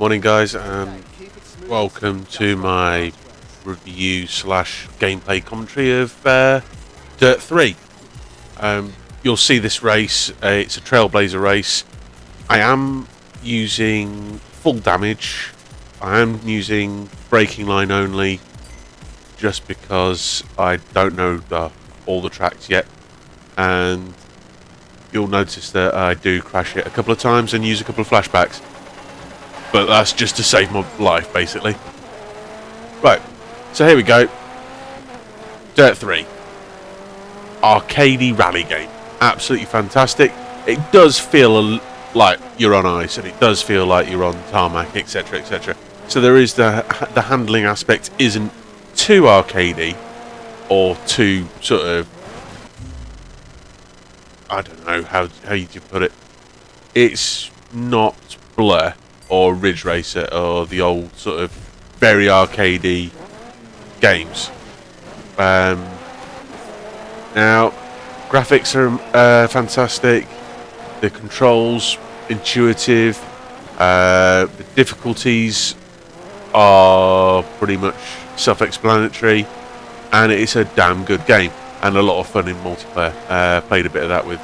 Morning guys, and welcome to my review slash gameplay commentary of Dirt 3. You'll see this race, it's a Trailblazer race. I am using full damage, I am using braking line only, just because I don't know all the tracks yet, and you'll notice that I do crash it a couple of times and use a couple of flashbacks. But that's just to save my life, basically. Right, so here we go. Dirt 3. Arcadey rally game. Absolutely fantastic. It does feel like you're on ice, and it does feel like you're on tarmac, etc, etc. So there is the handling aspect isn't too arcadey, or too sort of, I don't know how you put it. It's not Blur or Ridge Racer or the old sort of very arcadey games. Now, graphics are fantastic. The controls intuitive. The difficulties are pretty much self-explanatory, and it's a damn good game and a lot of fun in multiplayer. Played a bit of that with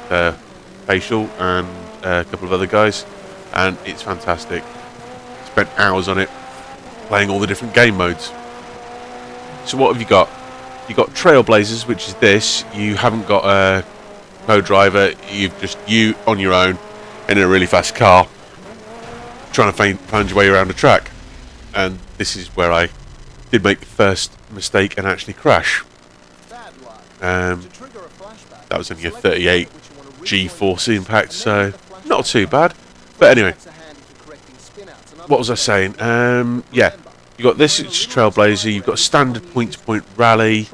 Facial and a couple of other guys, and it's fantastic. Spent hours on it playing all the different game modes. So what have you got? You've got Trailblazers, which is this. You haven't got a co-driver, you've just you on your own in a really fast car trying to find your way around a track. And this is where I did make the first mistake and actually crash. That was only a 38 G-force impact, so not too bad. But anyway, what was I saying? Yeah, you've got this, it's Trailblazer, you've got standard point-to-point rally,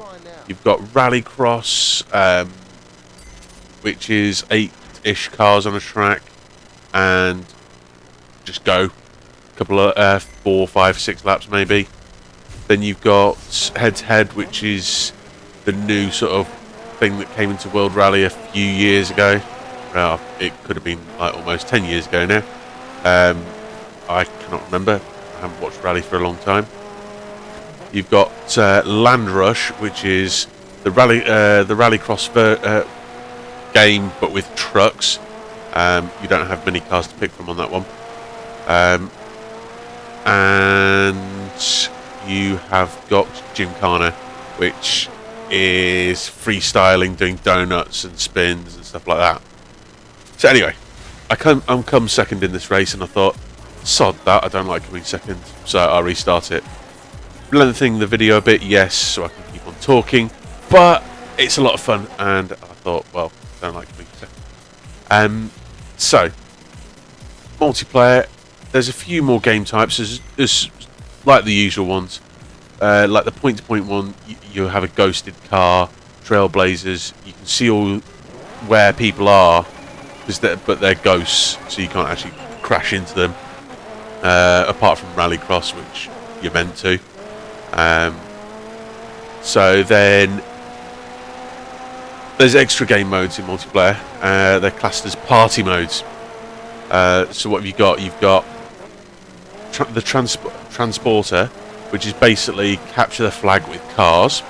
you've got Rallycross, which is 8-ish cars on a track, and just go a couple of 4, 5, 6 laps maybe. Then you've got head-to-head, which is the new sort of thing that came into World Rally a few years ago. Well, it could have been like almost 10 years ago now. I cannot remember. I haven't watched Rally for a long time. You've got Land Rush, which is the Rallycross game, but with trucks. You don't have many cars to pick from on that one. And you have got Gymkhana, which is freestyling, doing donuts and spins and stuff like that. So anyway, I'm come second in this race, and I thought, sod that, I don't like coming second, so I'll restart it. Lengthening the video a bit, yes, so I can keep on talking, but it's a lot of fun, and I thought, well, I don't like coming second. So, multiplayer, there's a few more game types, there's like the usual ones. Like the point-to-point one, you have a ghosted car, Trailblazers, you can see all where people are, but they're ghosts, so you can't actually crash into them, apart from Rallycross, which you're meant to. So then there's extra game modes in multiplayer. They're classed as party modes. So what have you got? You've got the Transporter, which is basically capture the flag with cars.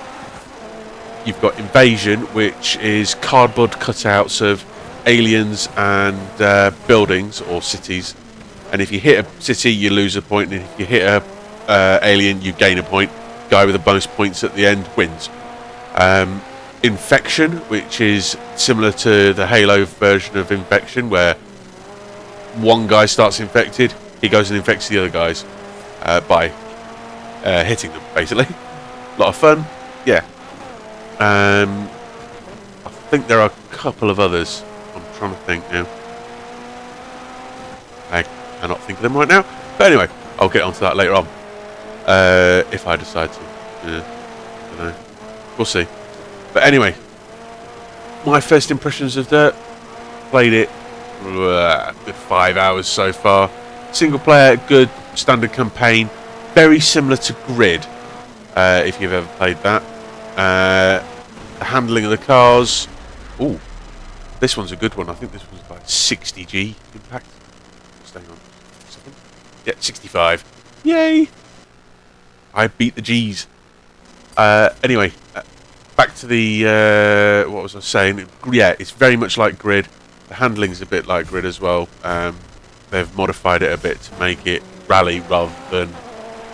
You've got Invasion, which is cardboard cutouts of aliens and buildings or cities, and if you hit a city you lose a point, and if you hit a alien you gain a point. Guy with the most points at the end wins. Infection, which is similar to the Halo version of Infection, where one guy starts infected, he goes and infects the other guys by hitting them, basically. A lot of fun, yeah. I think there are a couple of others. I'm trying to think now. I cannot think of them right now. But anyway, I'll get onto that later on. If I decide to. Yeah, I don't know. We'll see. But anyway, my first impressions of Dirt. Played it good 5 hours so far. Single player, good standard campaign. Very similar to Grid, if you've ever played that. The handling of the cars. Ooh, this one's a good one. I think this one's about 60G impact. Stay on a second. Yeah, 65. Yay! I beat the G's. Anyway, back to the what was I saying? Yeah, it's very much like Grid. The handling's a bit like Grid as well. They've modified it a bit to make it rally rather than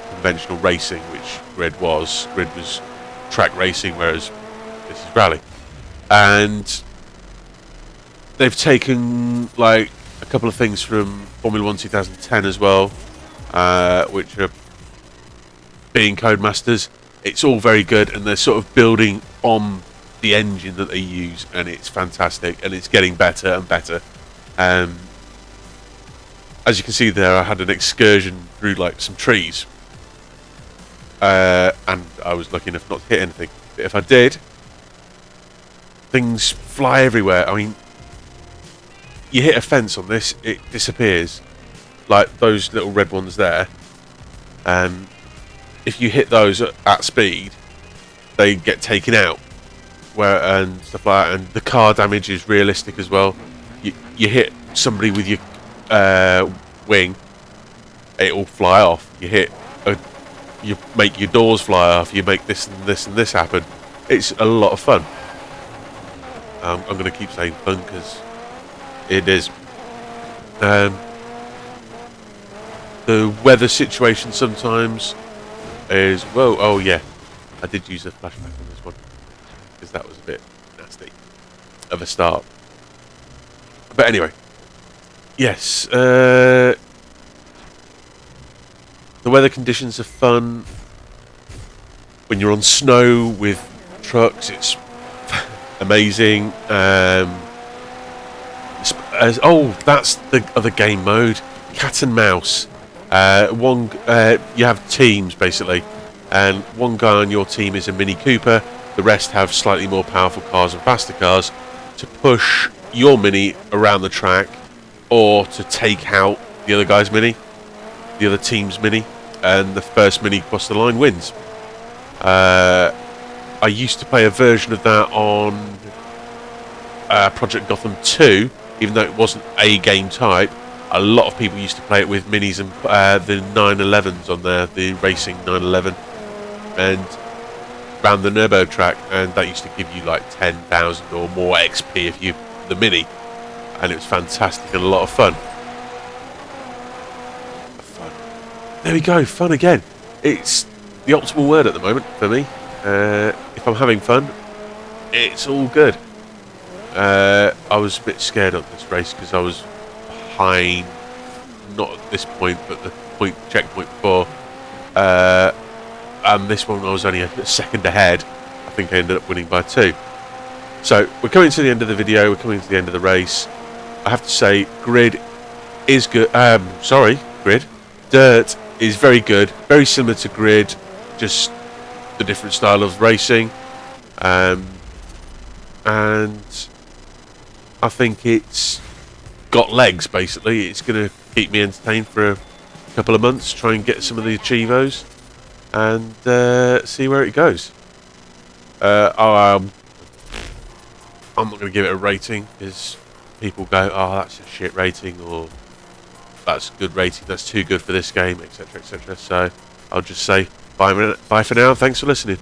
conventional racing, which Grid was. Grid was track racing, whereas this is rally. And they've taken like a couple of things from Formula 1 2010 as well, which are being Codemasters. It's all very good, and they're sort of building on the engine that they use, and it's fantastic, and it's getting better and better. As you can see there, I had an excursion through like some trees, and I was lucky enough not to hit anything. But if I did, things fly everywhere. I mean, you hit a fence on this, it disappears. Like those little red ones there. If you hit those at speed, they get taken out. And stuff like that. And the car damage is realistic as well. You hit somebody with your wing, it will fly off. You make your doors fly off. You make this and this and this happen. It's a lot of fun. I'm going to keep saying fun because it is. The weather situation sometimes is whoa. Oh yeah, I did use a flashback on this one because that was a bit nasty of a start. But anyway, yes, the weather conditions are fun. When you're on snow with trucks, it's amazing. That's the other game mode, cat and mouse. You have teams basically, and one guy on your team is a Mini Cooper. The rest have slightly more powerful cars and faster cars to push your Mini around the track, or to take out the other guy's Mini, the other team's Mini, and the first Mini across the line wins. I used to play a version of that on Project Gotham 2, even though it wasn't a game type. A lot of people used to play it with Minis and the 911s on there, the racing 911, and around the Nurbo track, and that used to give you like 10,000 or more XP if you the Mini, and it was fantastic and a lot of fun. There we go, fun again. It's the optimal word at the moment for me. If I'm having fun, it's all good. I was a bit scared of this race because I was behind, not at this point, but the checkpoint before. And this one I was only a second ahead. I think I ended up winning by 2. So we're coming to the end of the video. We're coming to the end of the race. I have to say, Grid is good. Grid. Dirt is very good. Very similar to Grid, just the different style of racing. And I think it's got legs, basically. It's going to keep me entertained for a couple of months, try and get some of the Achievos, and see where it goes. I'm not going to give it a rating, because people go, oh, that's a shit rating, or that's a good rating, that's too good for this game, etc, etc. So I'll just say bye for now, thanks for listening.